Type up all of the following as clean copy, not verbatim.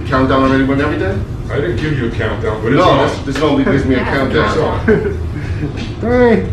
countdown already when everything? I didn't give you a countdown, but it's No, on. this normally gives me a countdown. It's on. 3,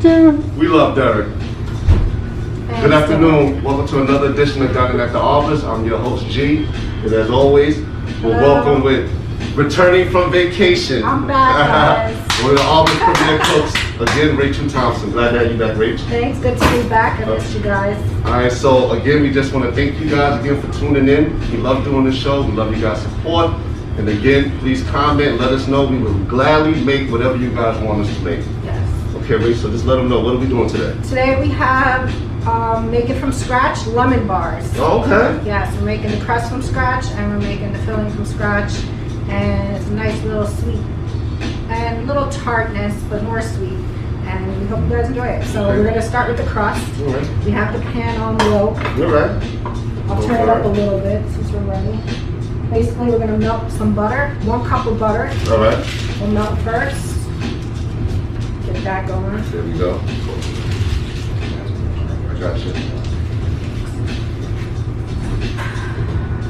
2. We love Derek. Good afternoon. Welcome to another edition of Dining at the Office. I'm your host, G. And as always, we're welcome with returning from vacation. I'm back, guys. One of the Office premier cooks, again, Rachel Thompson. Glad to have you back, Rach. Thanks, good to be back. I missed you guys. All right, so again, we just want to thank you guys again for tuning in. We love doing the show. We love you guys' support. And again, please comment, let us know. We will gladly make whatever you guys want us to make. Yes. Okay, Rach, so just let them know. What are we doing today? Today we have making from scratch lemon bars. Oh, okay. Yes, we're making the crust from scratch and we're making the filling from scratch. And it's a nice little sweet and a little tartness, but more sweet. And we hope you guys enjoy it. So Okay. we're going to start with the crust. All right. We have the pan on low. You're right. I'll turn it up a little bit since we're ready. Basically, we're going to melt some butter, 1 cup of butter. All right. We'll melt first. Get that going. There we go. I got you.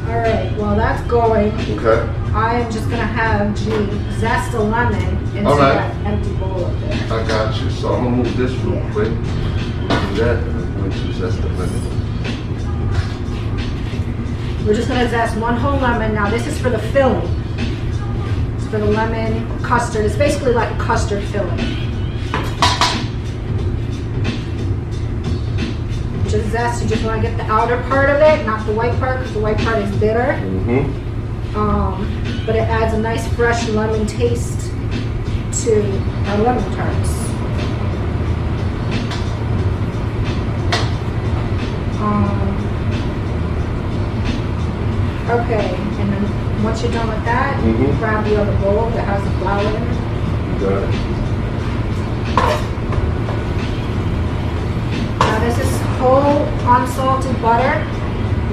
All right, while that's going, Okay. I am just gonna have G zest a lemon into All right. that empty bowl up there. I got you. So I'm gonna move this real Yeah. quick. We'll do that, and I'm going to zest the lemon. We're just gonna zest 1 whole lemon. Now this is for the filling. It's for the lemon custard. It's basically like a custard filling. Just zest, you just wanna get the outer part of it, not the white part, because the white part is bitter. Mm-hmm. But it adds a nice fresh lemon taste to our lemon tarts. Okay, and then once you're done with that, Mhm. grab the other bowl that has the flour in it. You got it. Now this is whole unsalted butter.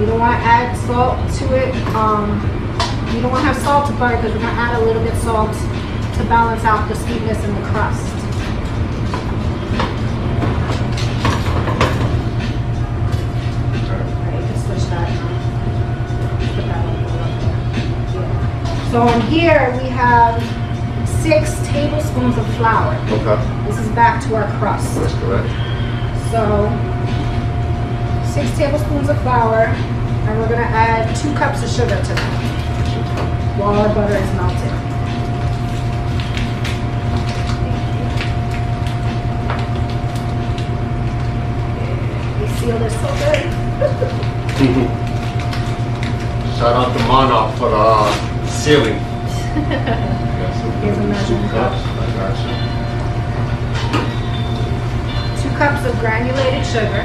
You don't want to add salt to it. You don't want to have salted butter because we're going to add a little bit salt to balance out the sweetness in the crust. Alright, you can switch that. Put that on the bowl up there. Yeah. So in here we have 6 tablespoons of flour. Okay. This is back to our crust. That's correct. So 6 tablespoons of flour, and we're gonna add 2 cups of sugar to that while our butter is melted. You seal this so good. Shout out to Monarch for the sealing. Here's a measuring cup. I got you. 2 cups of granulated sugar.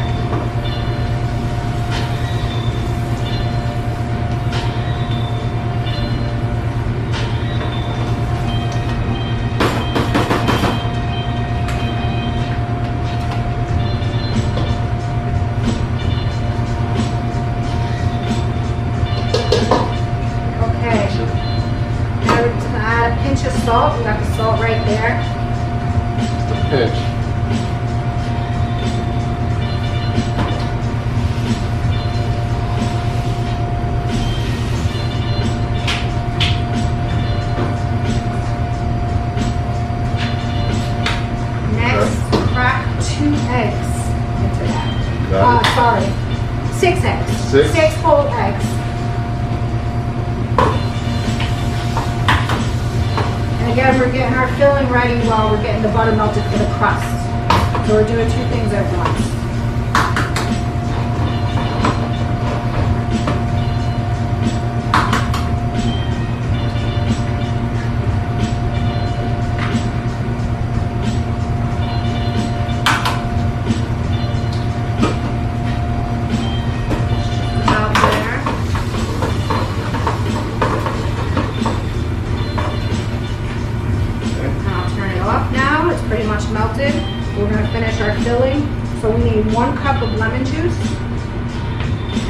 Okay. Now we're just gonna add a pinch of salt. We got the salt right there. The pinch. Next, crack 2 eggs into that. Got it. Sorry, 6 eggs. 6? 6 whole eggs. And again, we're getting our filling ready while we're getting the butter melted for the crust. So we're doing 2 things at once. Out there. I'll turn it off now. It's pretty much melted. We're going to finish our filling. So we need 1 cup of lemon juice.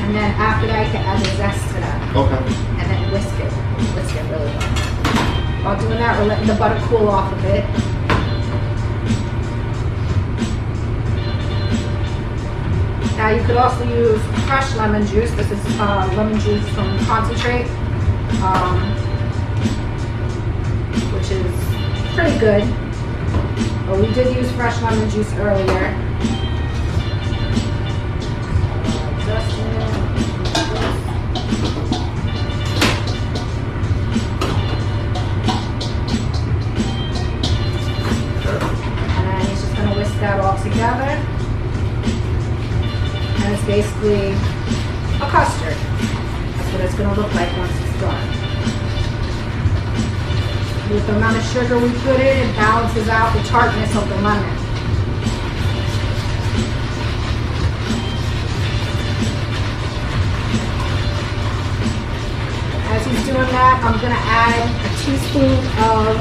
And then after that, you can add the zest to that. Okay. And then whisk it. Whisk it really well. While doing that, we're letting the butter cool off a bit. Now you could also use crushed lemon juice. This is lemon juice from concentrate. which is pretty good. But we did use fresh lemon juice earlier. Just a minute. And he's just going to whisk that all together. And it's basically a custard. That's what it's going to look like once it's done. With the amount of sugar we put in, it balances out the tartness of the lemon. As he's doing that, I'm going to add a teaspoon of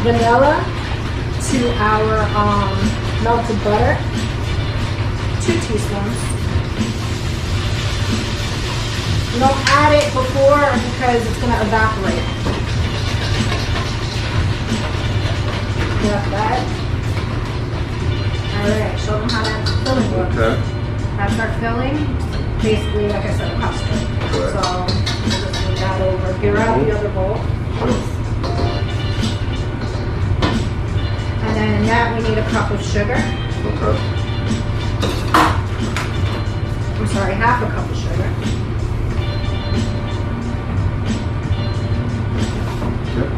vanilla to our melted butter. 2 teaspoons. You don't add it before because it's going to evaporate. Like that. Alright, show them how that filling works. Okay. That's our filling. Basically, like I said, a custard. Correct. So, we'll just move that over. Get out the other bowl. And then in that, we need a cup of sugar. Okay. I'm sorry, half a cup of sugar. Yep.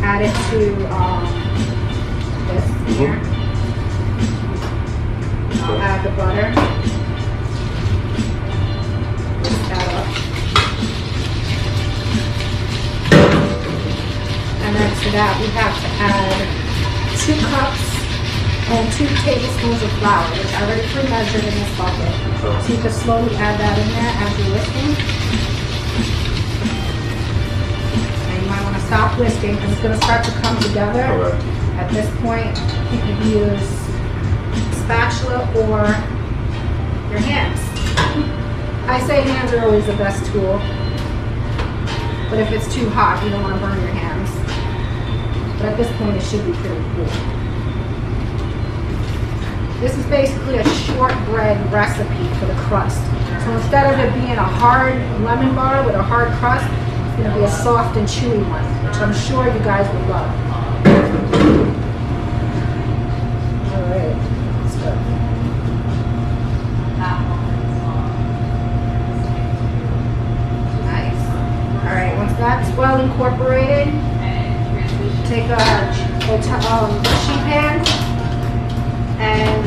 Add it to this here. I'll add the butter. Mix that up. And then to that we have to add 2 cups and 2 tablespoons of flour, which I already pre-measured in this bucket. So you can slowly add that in there as you're whisking. Stop whisking because it's going to start to come together. Correct. At this point, you can use spatula or your hands. I say hands are always the best tool, but if it's too hot, you don't want to burn your hands. But at this point, it should be pretty cool. This is basically a shortbread recipe for the crust. So instead of it being a hard lemon bar with a hard crust, it's going to be a soft and chewy one, which I'm sure you guys would love. Alright, let's go. Nice. Alright, once that's well incorporated, take a sheet pan and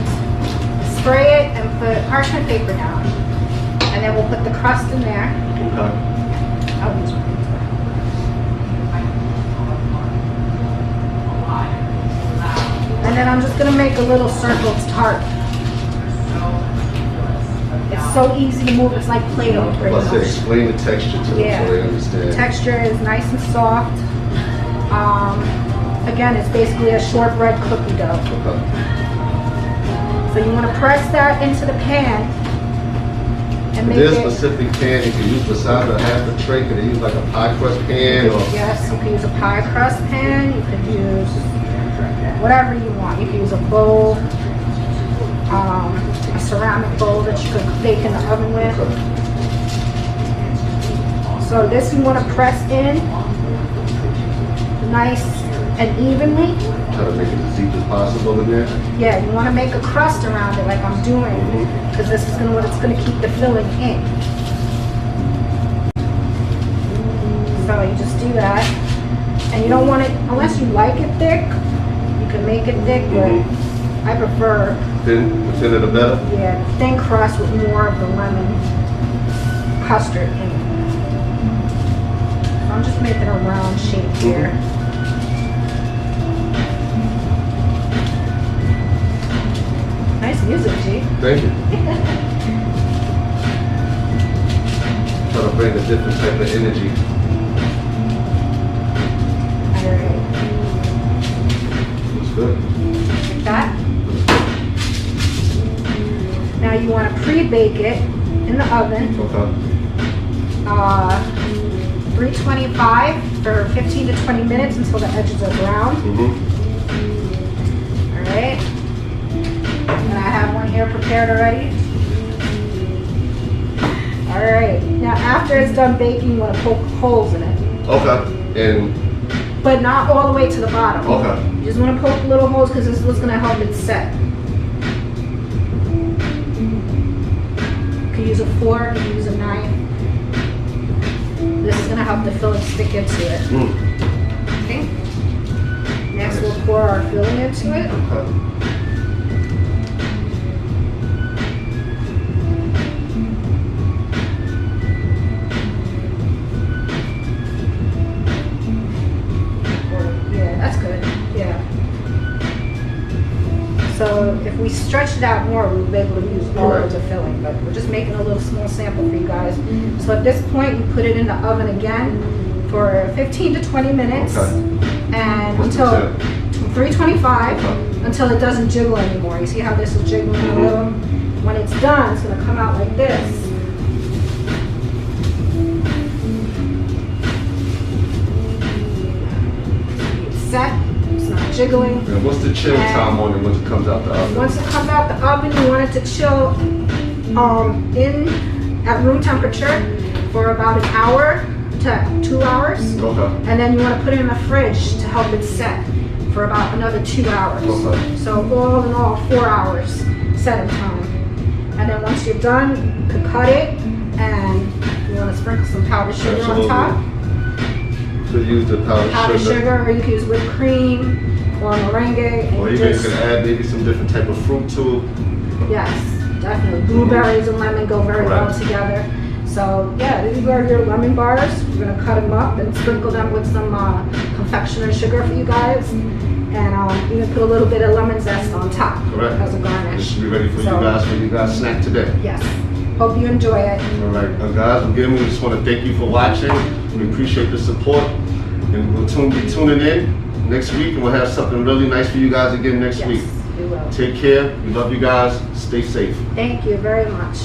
spray it and put parchment paper down. And then we'll put the crust in there. Okay. I'll use one. And then I'm just going to make a little circle tart. It's so easy to move, it's like Play-Doh pretty Let's say, much. explain the texture to them Yeah. so they understand. Texture is nice and soft. Again, it's basically a shortbread cookie dough. Okay. So you want to press that into the pan and make There's a it. specific pan you can use besides the half a tray. Can you use like a pie crust pan or? Yes, you can use a pie crust pan. You could use whatever you want. You can use a bowl, a ceramic bowl that you could bake in the oven with. Okay. So this you want to press in nice and evenly. Try to make it as deep as possible in there. Yeah, you want to make a crust around it like I'm doing, because this is what it's going to keep the filling in. So you just do that, and you don't want it unless you like it thick. You can make it thick, but I prefer The thinner the better. thin crust with more of the lemon custard in it. So I'm just making a round shape here. Nice music, G. Thank you. Try to bring a different type of energy. Alright, It's good. like that. Now you want to pre-bake it in the oven, Okay. 325 for 15 to 20 minutes until the edges are brown. Alright. And I have one here prepared already. it's done baking, you want to poke holes in it. Okay. And But not all the way to the bottom. okay. You just want to poke little holes because this is what's going to help it set. You can use a fork, you can use a knife. This is going to help the filling stick into it. Okay. Next, we'll pour our filling into it. Okay. Yeah, that's good. Yeah. So if we stretched it out more, we'd be able to use all of the filling, but we're just making a little small sample for you guys. So at this point, you put it in the oven again for 15 to 20 minutes. Okay. And What's the until temp? 325, Okay. until it doesn't jiggle anymore. You see how this is jiggling a little? When it's done, it's gonna come out like this. It's set, it's not jiggling. And what's the chill And- time on it once it comes out the oven? Once it comes out the oven, you want it to chill at room temperature for about an hour to 2 hours. Okay. And then you want to put it in the fridge to help it set for about another 2 hours. Okay. So all in all, 4 hours setting time. And then once you're done, you can cut it and you want to sprinkle some powdered sugar Absolutely. on top. So use the powdered Powdered sugar. sugar, or you can use whipped cream or meringue. And Or you even you just- can add maybe some different type of fruit to it. Yes, definitely. Blueberries and lemon go very well Right. together. So yeah, these are your lemon bars. We're gonna cut them up and sprinkle them with some confectioner's sugar for you guys. And even put a little bit of lemon zest on top Correct. as a This garnish. should be ready for So- you guys for you guys snack today. Yes. Hope you enjoy it. All right, guys, again, we just want to thank you for watching. We appreciate the support, and we'll be tuning in next week, and we'll have something really nice for you guys again next Yes, week. we will. Take care. We love you guys. Stay safe. Thank you very much.